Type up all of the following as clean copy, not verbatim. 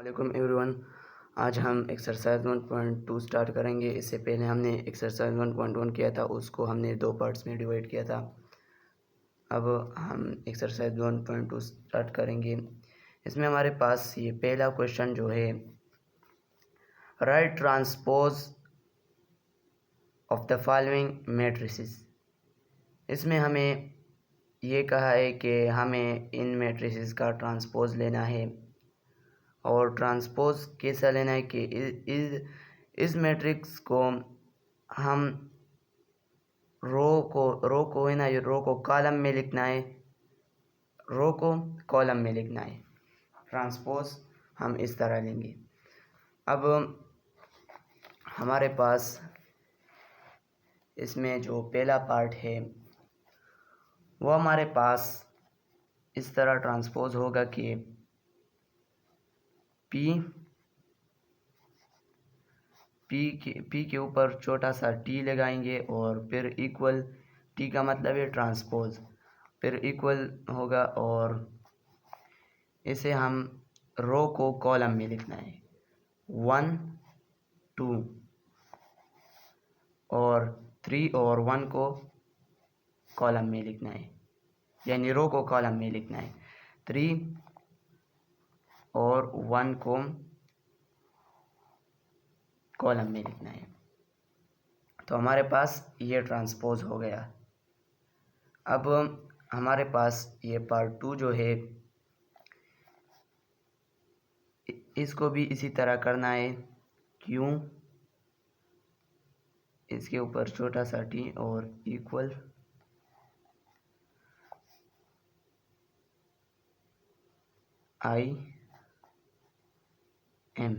वालेकुम एवरीवन। आज हम एक्सरसाइज 1.2 स्टार्ट करेंगे। इससे पहले हमने एक्सरसाइज 1.1 किया था, उसको हमने 2 पार्ट्स में डिवाइड किया था। अब हम एक्सरसाइज 1.2 स्टार्ट करेंगे। इसमें हमारे पास ये पहला क्वेश्चन जो है, right transpose of the following matrices. इसमें हमें ये कहा है कि हमें इन मैट्रिसेस का ट्रांसपोज लेना है। और ट्रांसपोज कैसा लेना है कि इस मैट्रिक्स को हम रो को है ना, रो को कॉलम में लिखना है, रो को कॉलम में लिखना है। ट्रांसपोज हम इस तरह लेंगे। अब हमारे पास इसमें जो पहला पार्ट है वो हमारे पास इस तरह ट्रांसपोज होगा कि पी के ऊपर छोटा सा टी लगाएंगे और फिर इक्वल, टी का मतलब है ट्रांसपोज, फिर इक्वल होगा और इसे हम रो को कॉलम में लिखना है 1 2 और 3 और 1 को कॉलम में लिखना है, यानी रो को कॉलम में लिखना है, 3 और 1 को कॉलम में लिखना है। तो हमारे पास ये ट्रांसपोज हो गया। अब हमारे पास ये पार्ट 2 जो है, इसको भी इसी तरह करना है। क्यों, इसके ऊपर छोटा सा टी और इक्वल आई एम,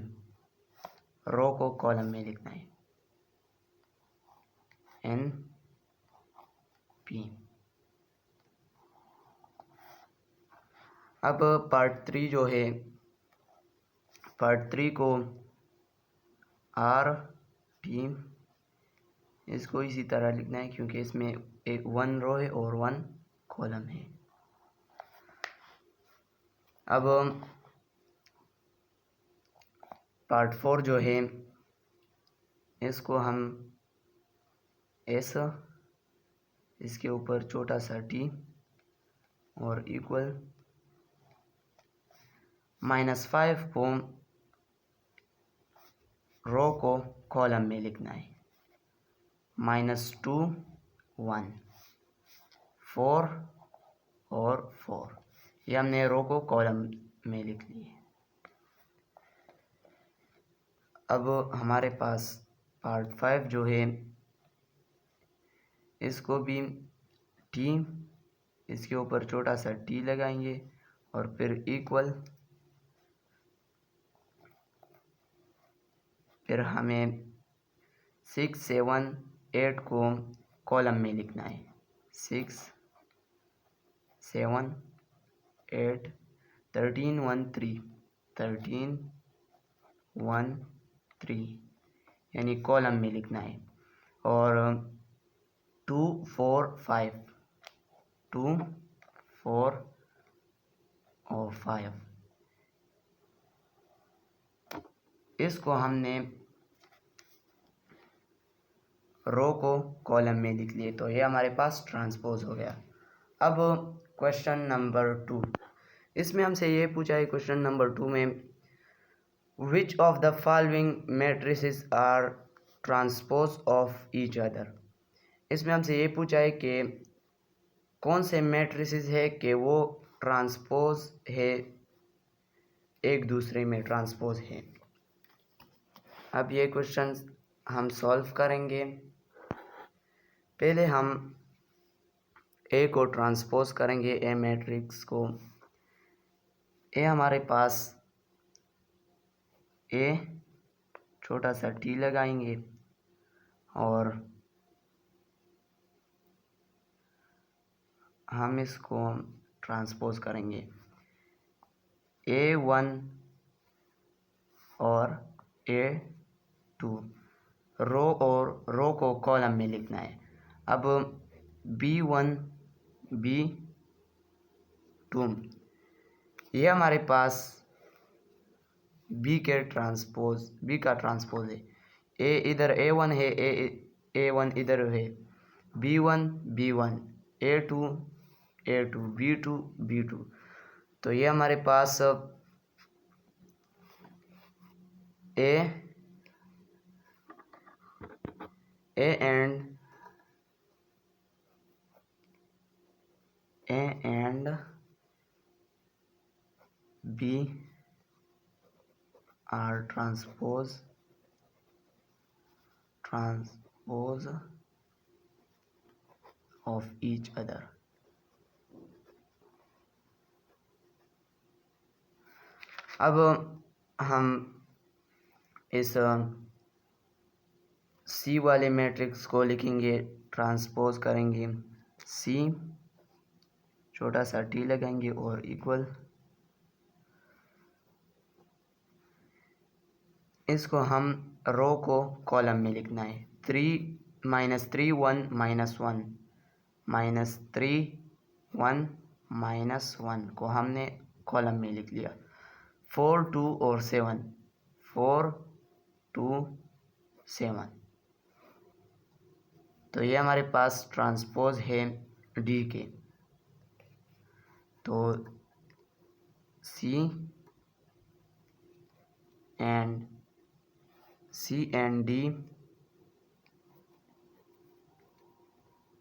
रो को कॉलम में लिखना है एन पी। अब पार्ट 3 जो है, पार्ट 3 को आर टी, इसको इसी तरह लिखना है क्योंकि इसमें एक 1 रो है और 1 कॉलम है। अब पार्ट 4 जो है, इसको हम एस, इसके ऊपर छोटा सा टी और इक्वल -5 को रो को कॉलम में लिखना है -2 1 4 और 4, ये हमने रो को कॉलम में लिख लिए। अब हमारे पास पार्ट 5 जो है, इसको भी टी, इसके ऊपर छोटा सा टी लगाएंगे और फिर इक्वल, फिर हमें 6 7 8 को कॉलम में लिखना है 6 7 8 13 1 3 13 1 3, यानी कॉलम में लिखना है। और 2 4 5 2 4 और 5, इसको हमने रो को कॉलम में लिख लिए। तो ये हमारे पास ट्रांसपोज हो गया। अब क्वेश्चन नंबर 2, इसमें हमसे ये पूछा है क्वेश्चन नंबर 2 में, which of the following matrices are transpose of each other. इसमें हमसे ये पूछा है कि कौन से मैट्रिसेस है कि वो ट्रांसपोज है, एक दूसरे में ट्रांसपोज है। अब ये क्वेश्चन हम सॉल्व करेंगे। पहले हम ए को ट्रांसपोज करेंगे, ए मैट्रिक्स को। ए हमारे पास ए, छोटा सा टी लगाएंगे और हम इसको ट्रांसपोज करेंगे A1 और A2, रो को कॉलम में लिखना है। अब B1 B2, ये हमारे पास बी का ट्रांसपोज है। ए इधर A1 है, A1 इधर है, B1 A2 B2। तो ये हमारे पास A and B are transpose of each other. अब हम इस सी वाले मैट्रिक्स को लिखेंगे, ट्रांसपोज करेंगे, सी छोटा सा टी लगाएंगे और इक्वल, इसको हम रो को कॉलम में लिखना है। 3 -3 1 -1 -3 1 -1 को हमने कॉलम में लिख लिया। 4 2 और 7 4 2 7। तो ये हमारे पास ट्रांसपोज है डी के। तो C and D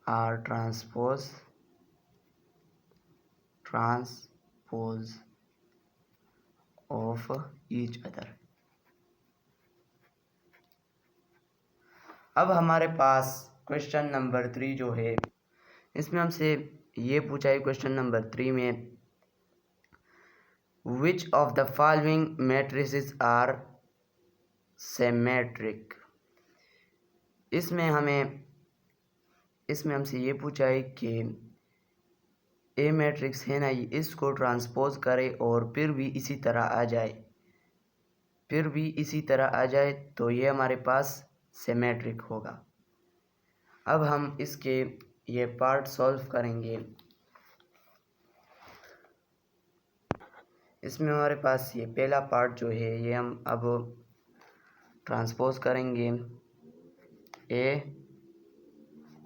are transpose of each other. अब हमारे पास क्वेश्चन नंबर 3 जो है, इसमें हमसे ये पूछा है क्वेश्चन नंबर 3 में, which of the following matrices are symmetric. इसमें हमसे ये पूछा है कि ए मैट्रिक्स है ना, इसको ट्रांसपोज करे और फिर भी इसी तरह आ जाए तो ये हमारे पास सिमेट्रिक होगा। अब हम इसके ये पार्ट सॉल्व करेंगे। इसमें हमारे पास ये पहला पार्ट जो है, ये हम अब ट्रांसपोज करेंगे, ए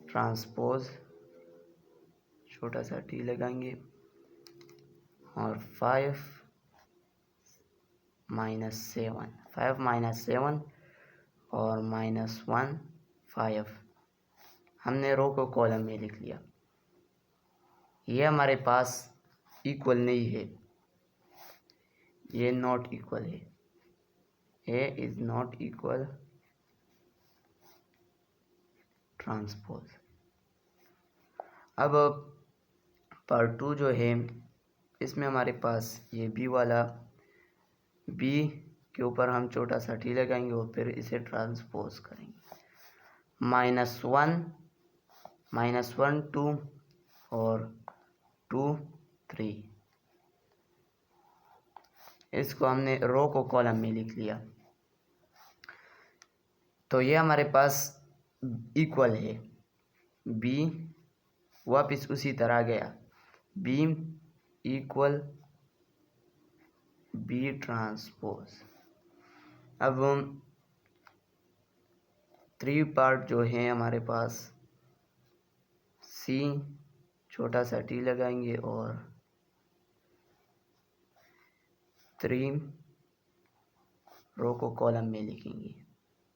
ट्रांसपोज छोटा सा टी लगाएंगे और 5 -7 और -1 5 हमने रो को कॉलम में लिख लिया। ये हमारे पास इक्वल नहीं है, ये नॉट इक्वल है, ए इज नॉट इक्वल ट्रांसपोज। अब पार्ट 2 जो है, इसमें हमारे पास ये बी वाला, बी के ऊपर हम छोटा सा टी लगाएंगे और फिर इसे ट्रांसपोज करेंगे। -1 2 और 2 3, इसको हमने रो को कॉलम में लिख लिया। तो ये हमारे पास इक्वल है, बी वापस उसी तरह गया, बी इक्वल बी ट्रांसपोज। अब 3 पार्ट जो है हमारे पास, सी छोटा सा टी लगाएंगे और 3 रो को कॉलम में लिखेंगे,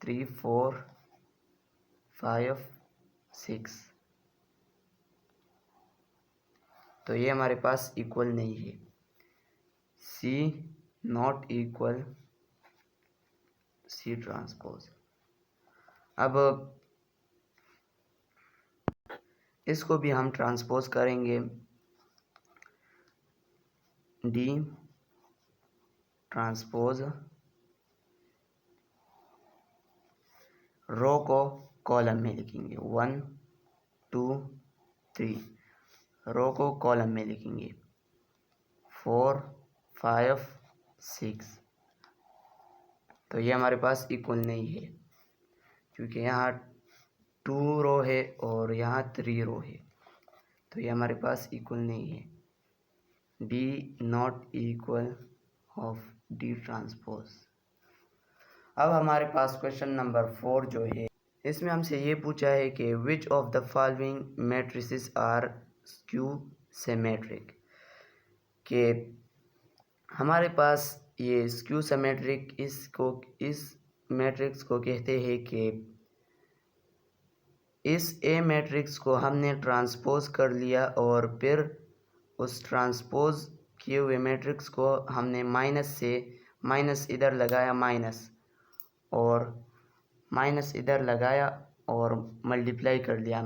3 4 5 6। तो ये हमारे पास इक्वल नहीं है, सी नॉट इक्वल सी ट्रांसपोज। अब इसको भी हम ट्रांसपोज करेंगे, डी ट्रांसपोज रो को कॉलम में लिखेंगे, 1 2 3 रो को कॉलम में लिखेंगे, 4 5 6। तो ये हमारे पास इक्वल नहीं है, क्योंकि यहाँ 2 रो है और यहाँ 3 रो है, तो ये हमारे पास इक्वल नहीं है, D not equal of D transpose. अब हमारे पास क्वेश्चन नंबर 4 जो है, इसमें हमसे ये पूछा है कि which of the following matrices are skew symmetric, कि हमारे पास ये स्क्यू सिमेट्रिक, इस मैट्रिक्स को कहते हैं कि इस ए मैट्रिक्स को हमने ट्रांसपोज कर लिया और फिर उस ट्रांसपोज किए हुए मैट्रिक्स को हमने माइनस इधर लगाया और माइनस इधर लगाया और मल्टीप्लाई कर लिया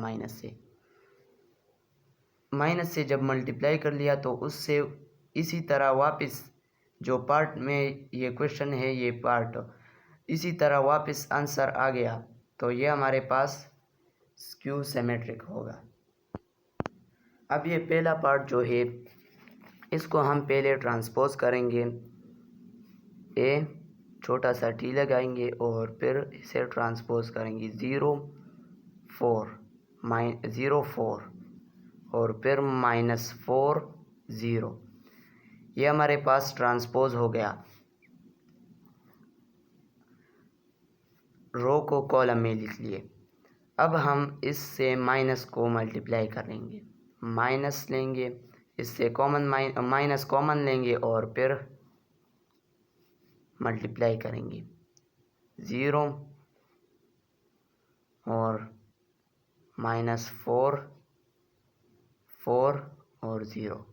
माइनस से जब मल्टीप्लाई कर लिया तो उससे इसी तरह वापस जो पार्ट में ये क्वेश्चन है, ये पार्ट इसी तरह वापस आंसर आ गया, तो ये हमारे पास स्क्यू सिमेट्रिक होगा। अब ये पहला पार्ट जो है, इसको हम पहले ट्रांसपोज करेंगे, ए छोटा सा टी लगाएंगे और फिर इसे ट्रांसपोज करेंगे 0 4 और फिर -4 0। ये हमारे पास ट्रांसपोज हो गया। रो को कॉलम में लिख लिए। अब हम इससे माइनस को मल्टीप्लाई करेंगे, माइनस लेंगे, इससे माइनस कॉमन लेंगे और फिर मल्टीप्लाई करेंगे 0 और -4 4 और 0।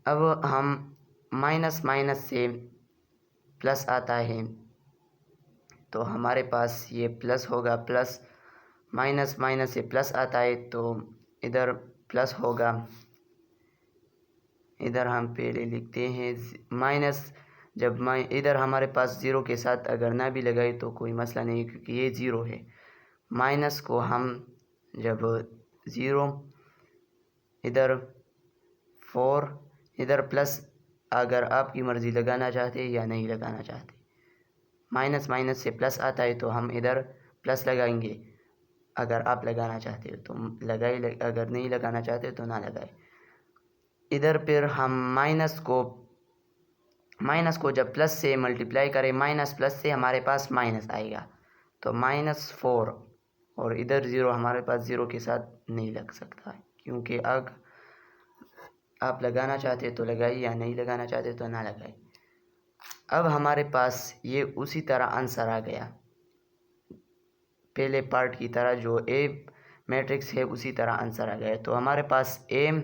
अब हम माइनस से प्लस आता है तो हमारे पास ये प्लस होगा, प्लस माइनस से प्लस आता है तो इधर प्लस होगा। इधर हम पहले लिखते हैं माइनस, जब इधर हमारे पास 0 के साथ अगर ना भी लगाए तो कोई मसला नहीं, क्योंकि ये 0 है। माइनस को हम जब 0 इधर 4 इधर प्लस, अगर आपकी मर्ज़ी लगाना चाहते या नहीं लगाना चाहते, माइनस से प्लस आता है तो हम इधर प्लस लगाएंगे। अगर आप लगाना चाहते हो तो लगाए, अगर नहीं लगाना चाहते तो ना लगाए। इधर फिर हम माइनस को जब प्लस से मल्टीप्लाई करें, माइनस प्लस से हमारे पास माइनस आएगा, तो -4 और इधर 0 हमारे पास 0 के साथ नहीं लग सकता है, क्योंकि अगर आप लगाना चाहते तो लगाइए या नहीं लगाना चाहते तो ना लगाए। अब हमारे पास ये उसी तरह आंसर आ गया, पहले पार्ट की तरह जो ए मैट्रिक्स है उसी तरह आंसर आ गया। तो हमारे पास ए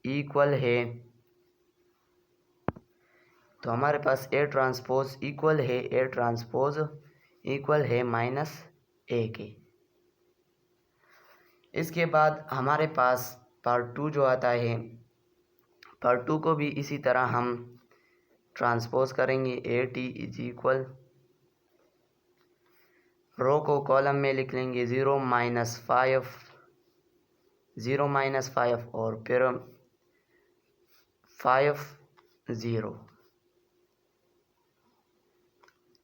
इक्वल है, तो हमारे पास ए ट्रांसपोज इक्वल है -a के। इसके बाद हमारे पास पार्ट 2 जो आता है, पार्ट 2 को भी इसी तरह हम ट्रांसपोज करेंगे। ए टी इज इक्वल, रो को कॉलम में लिख लेंगे 0 -5 और फिर 5 0।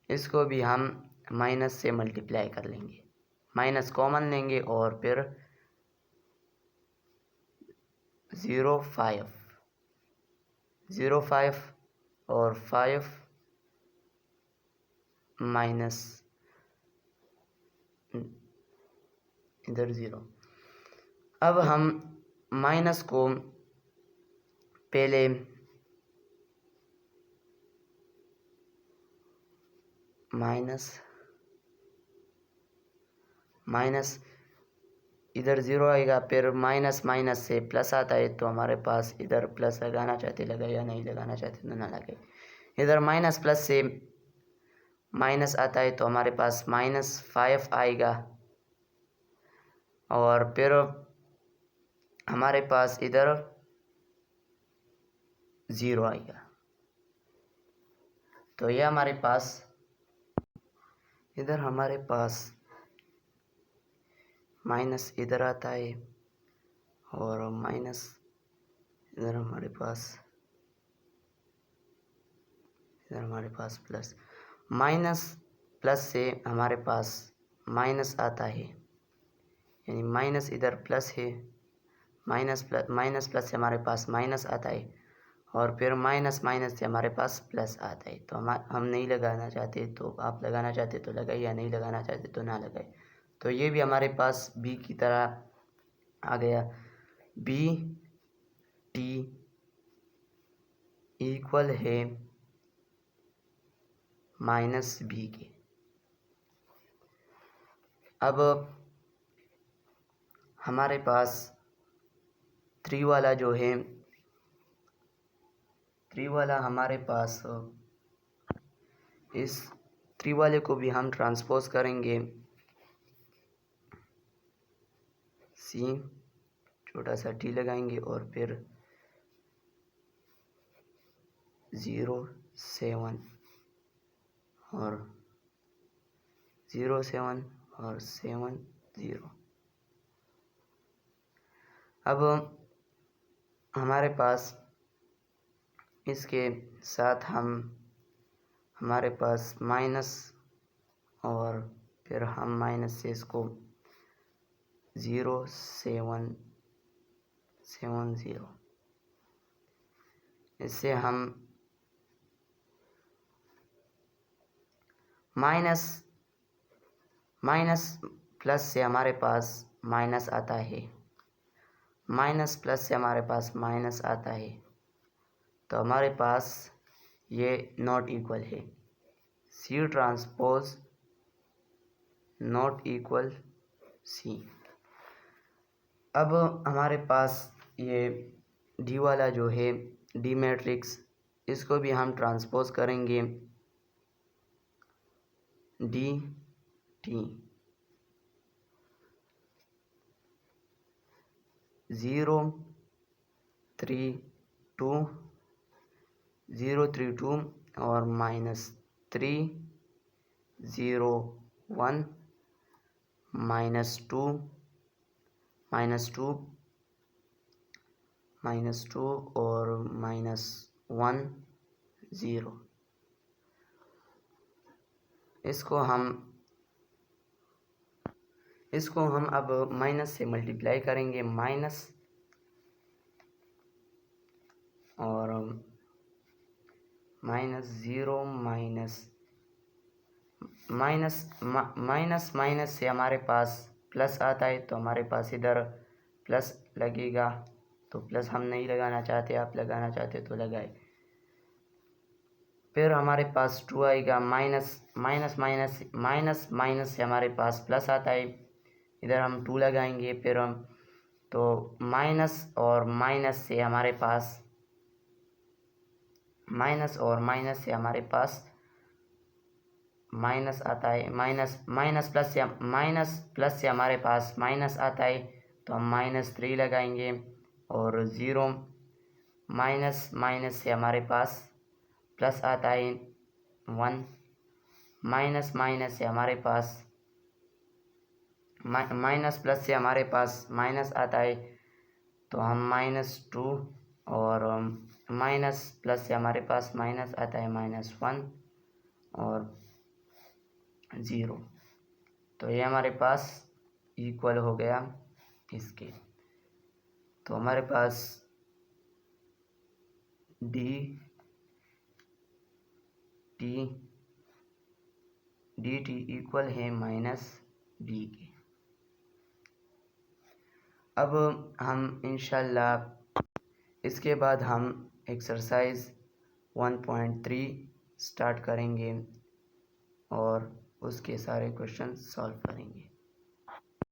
इसको भी हम माइनस से मल्टीप्लाई कर लेंगे, माइनस कॉमन लेंगे और फिर 0 5 और 5 माइनस इधर 0। अब हम माइनस को पहले माइनस इधर 0 आएगा, फिर माइनस से प्लस आता है तो हमारे पास इधर प्लस लगाना चाहते लगाए या नहीं लगाना चाहते तो ना लगाए। इधर माइनस प्लस से माइनस आता है तो हमारे पास -5 आएगा और फिर हमारे पास इधर 0 आएगा। तो यह हमारे पास, इधर हमारे पास माइनस इधर आता है और माइनस इधर हमारे पास प्लस, माइनस प्लस से हमारे पास माइनस आता है, यानी माइनस इधर प्लस है, माइनस प्लस से हमारे पास माइनस आता है और फिर माइनस माइनस से हमारे पास प्लस आता है। तो हम नहीं लगाना चाहते, तो आप लगाना चाहते तो लगाइए, या नहीं लगाना चाहते तो ना लगाए। तो ये भी हमारे पास बी की तरह आ गया। बी टी इक्वल है माइनस बी के। अब हमारे पास 3 वाला जो है, 3 वाला हमारे पास, इस 3 वाले को भी हम ट्रांसपोज करेंगे। सी छोटा सा टी लगाएंगे और फिर 0 7 और 0 7 और 7 0। अब हमारे पास इसके साथ हमारे पास माइनस, और फिर हम माइनस से इसको 0 7 7 0, इससे हम माइनस प्लस से हमारे पास माइनस आता है, माइनस प्लस से हमारे पास माइनस आता है, तो हमारे पास ये नॉट इक्वल है। C transpose not equal C. अब हमारे पास ये डी वाला जो है, डी मैट्रिक्स, इसको भी हम ट्रांसपोज करेंगे। डी टी 0 3 2 0 3 2 और -3 0 1 -2 और -1 0। इसको हम अब माइनस से मल्टीप्लाई करेंगे। माइनस और -0 माइनस से हमारे पास प्लस आता है, तो हमारे पास इधर प्लस लगेगा। तो प्लस हम नहीं लगाना चाहते, आप लगाना चाहते तो लगाए। फिर हमारे पास 2 आएगा। माइनस से हमारे पास प्लस आता है, इधर हम 2 लगाएंगे। फिर हम तो माइनस और माइनस से हमारे पास माइनस माइनस आता है। माइनस प्लस से हमारे पास माइनस आता है, तो हम -3 लगाएंगे। और 0 माइनस से हमारे पास प्लस आता है 1, माइनस से हमारे पास माइनस प्लस से हमारे पास माइनस आता है, तो हम -2 और माइनस प्लस से हमारे पास माइनस आता है -1 और 0। तो ये हमारे पास इक्वल हो गया इसके। तो हमारे पास डी टी इक्वल है -b के। अब हम इंशाल्लाह इसके बाद हम एक्सरसाइज 1.3 स्टार्ट करेंगे और उसके सारे क्वेश्चन सॉल्व करेंगे।